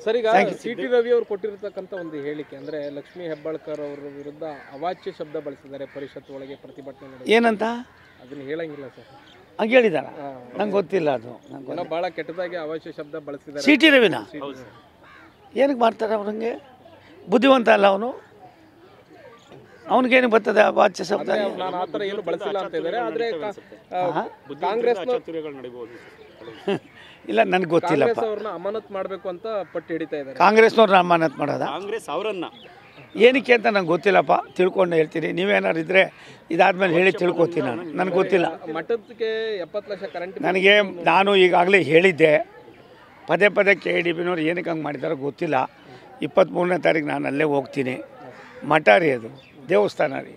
Sir, ಈಗ CT. Ravi ಅವರು ಕೊಟ್ಟಿರತಕ್ಕಂಥ ಒಂದು ಹೇಳಿಕೆ ಅಂದರೆ ಲಕ್ಷ್ಮೀ ಹೆಬ್ಬಾಳ್ಕರ್ ಅವರ ವಿರುದ್ಧ ಅವಾಚ್ಯ ಶಬ್ದ ಬಳಸಿದ್ದಾರೆ ಪರಿಷತ್ ಒಳಗೆ ಪ್ರತಿಭಟನೆ ಏನಂತ ಅದನ್ನ ಹೇಳಂಗಿಲ್ಲ ಸರ್. ಹಂಗೆ ಹೇಳಿದಾರ? ನಂಗೆ ಗೊತ್ತಿಲ್ಲ ಅದು. ನಂಗೆ ಭಾಳ ಕೆಟ್ಟದಾಗಿ ಅವಾಚ್ಯ ಶಬ್ದ ಬಳಸಿದ್ದಾರೆ. ಸಿ.ಟಿ. ರವಿನ ಏನಕ್ಕೆ ಮಾಡ್ತಾರೆ ಅವ್ರಂಗೆ? ಬುದ್ಧಿವಂತ ಅಲ್ಲ ಅವನು? ಅವನಿಗೇನು ಬರ್ತದೆ ವಾಚ್ಯ ಶಬ್ದ? ನಾನು ಆ ಥರ ಏನು ಬಳಸಿಲ್ಲ ಅಂತ ಇದ್ದಾರೆ. ಆದರೆ ಕಾಂಗ್ರೆಸ್ ಇಲ್ಲ, ನನಗೆ ಗೊತ್ತಿಲ್ಲಪ್ಪ. ಅವ್ರನ್ನ ಅಮಾನತ್ ಮಾಡಬೇಕು ಅಂತ ಪಟ್ಟು ಹಿಡಿತಾ ಇದ್ದಾರೆ. ಕಾಂಗ್ರೆಸ್ನವ್ರನ್ನ ಅಮಾನತ್ ಮಾಡೋದ? ಕಾಂಗ್ರೆಸ್ ಅವರನ್ನ ಏನಕ್ಕೆ ಅಂತ ನಂಗೆ ಗೊತ್ತಿಲ್ಲಪ್ಪ. ತಿಳ್ಕೊಂಡು ಹೇಳ್ತೀನಿ. ನೀವೇನಾದ್ರು ಇದ್ದರೆ ಇದಾದ್ಮೇಲೆ ಹೇಳಿ ತಿಳ್ಕೊತೀನಿ. ನನಗೆ ಗೊತ್ತಿಲ್ಲ. ಮಠಕ್ಕೆ 70 ಲಕ್ಷ ಕರೆಂಟ್ ನಾನು ಈಗಾಗಲೇ ಹೇಳಿದ್ದೆ. ಪದೇ ಪದೇ KDBನವ್ರು ಏನಕ್ಕೆ ಹಂಗೆ ಮಾಡಿದಾರೋ ಗೊತ್ತಿಲ್ಲ. 23ನೇ ತಾರೀಕು ನಾನು ಅಲ್ಲೇ ಹೋಗ್ತೀನಿ. ಮಠ ರೀ ಅದು, ದೇವಸ್ಥಾನ ರೀ.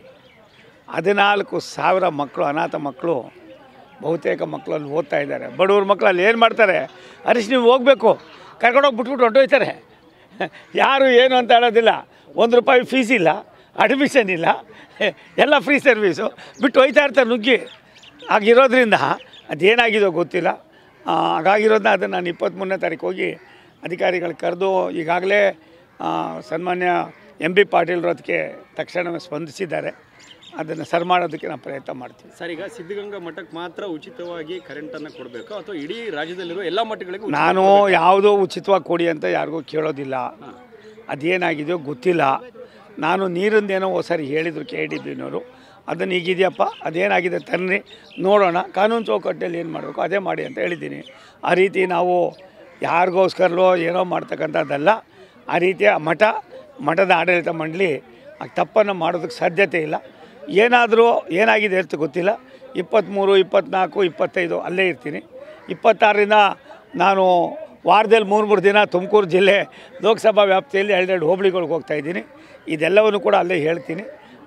14,000 ಮಕ್ಕಳು, ಅನಾಥ ಮಕ್ಕಳು, ಬಹುತೇಕ ಮಕ್ಕಳು ಅಲ್ಲಿ ಓದ್ತಾ ಇದ್ದಾರೆ. ಬಡವ್ರ ಮಕ್ಕಳು ಅಲ್ಲಿ ಏನು ಮಾಡ್ತಾರೆ? ಹರೀಶ್ ನೀವು ಹೋಗಬೇಕು, ಕರ್ಕೊಂಡೋಗಿ ಬಿಟ್ಬಿಟ್ಟು ಹೊಂಟೋಯ್ತಾರೆ. ಯಾರು ಏನು ಅಂತ ಹೇಳೋದಿಲ್ಲ. ₹1 ಫೀಸ್ ಇಲ್ಲ, ಅಡ್ಮಿಷನ್ ಇಲ್ಲ, ಎಲ್ಲ ಫ್ರೀ ಸರ್ವೀಸು ಬಿಟ್ಟು ಹೋಯ್ತಾ ಇರ್ತಾರೆ ನುಗ್ಗಿ. ಆಗಿರೋದ್ರಿಂದ ಅದೇನಾಗಿದೋ ಗೊತ್ತಿಲ್ಲ. ಹಾಗಾಗಿರೋದನ್ನ ಅದನ್ನು ನಾನು 23ನೇ ತಾರೀಕು ಹೋಗಿ ಅಧಿಕಾರಿಗಳು ಕರೆದು ಈಗಾಗಲೇ ಸನ್ಮಾನ್ಯ MB ಪಾಟೀಲ್ರು ಅದಕ್ಕೆ ತಕ್ಷಣವೇ ಸ್ಪಂದಿಸಿದ್ದಾರೆ. ಅದನ್ನು ಸರಿ ಮಾಡೋದಕ್ಕೆ ನಾವು ಪ್ರಯತ್ನ ಮಾಡ್ತೀವಿ. ಸರ್, ಈಗ ಸಿದ್ಧಗಂಗಾ ಮಠಕ್ಕೆ ಮಾತ್ರ ಉಚಿತವಾಗಿ ಕರೆಂಟನ್ನು ಕೊಡಬೇಕು ಅಥವಾ ಇಡೀ ರಾಜ್ಯದಲ್ಲಿರುವ ಎಲ್ಲ ಮಠಗಳಿಗೂ? ನಾನು ಯಾವುದೋ ಉಚಿತವಾಗಿ ಕೊಡಿ ಅಂತ ಯಾರಿಗೂ ಕೇಳೋದಿಲ್ಲ. ಅದೇನಾಗಿದೆಯೋ ಗೊತ್ತಿಲ್ಲ. ನಾನು ನೀರಿಂದೇನೋ ಸರಿ ಹೇಳಿದರು KDBನವರು. ಅದನ್ನು ಈಗಿದೆಯಪ್ಪ, ಅದೇನಾಗಿದೆ ತನ್ನಿ ನೋಡೋಣ, ಕಾನೂನು ಚೌಕಟ್ಟಲ್ಲಿ ಏನು ಮಾಡಬೇಕು ಅದೇ ಮಾಡಿ ಅಂತ ಹೇಳಿದ್ದೀನಿ. ಆ ರೀತಿ ನಾವು ಯಾರಿಗೋಸ್ಕರಲೋ ಏನೋ ಮಾಡ್ತಕ್ಕಂಥದ್ದಲ್ಲ. ಆ ರೀತಿಯ ಮಠದ ಆಡಳಿತ ಮಂಡಳಿ ಆ ತಪ್ಪನ್ನು ಮಾಡೋದಕ್ಕೆ ಸಾಧ್ಯತೆ ಇಲ್ಲ. ಏನಾದರೂ ಏನಾಗಿದೆ ಅಂತ ಗೊತ್ತಿಲ್ಲ. 23, 24, 25 ಅಲ್ಲೇ ಇರ್ತೀನಿ. 26ರಿಂದ ನಾನು ವಾರದಲ್ಲಿ 3 ದಿನ ತುಮಕೂರು ಜಿಲ್ಲೆ ಲೋಕಸಭಾ ವ್ಯಾಪ್ತಿಯಲ್ಲಿ 2 ಹೋಬಳಿಗಳಿಗೆ ಹೋಗ್ತಾಯಿದ್ದೀನಿ. ಇದೆಲ್ಲವನ್ನು ಕೂಡ ಅಲ್ಲೇ ಹೇಳ್ತೀನಿ.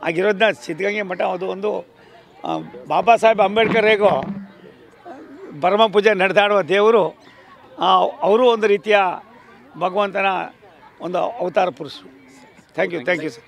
ಆಗಿರೋದನ್ನ ಸಿದ್ಧಗಂಗೆ ಮಠ ಅದು ಒಂದು ಬಾಬಾ ಸಾಹೇಬ್ ಅಂಬೇಡ್ಕರ್ ಹೇಗೋ ಪರಮ ಪೂಜೆ ನಡೆದಾಡುವ ದೇವರು, ಅವರು ಒಂದು ರೀತಿಯ ಭಗವಂತನ ಒಂದು ಅವತಾರ ಪುರುಷರು. Thank you sir.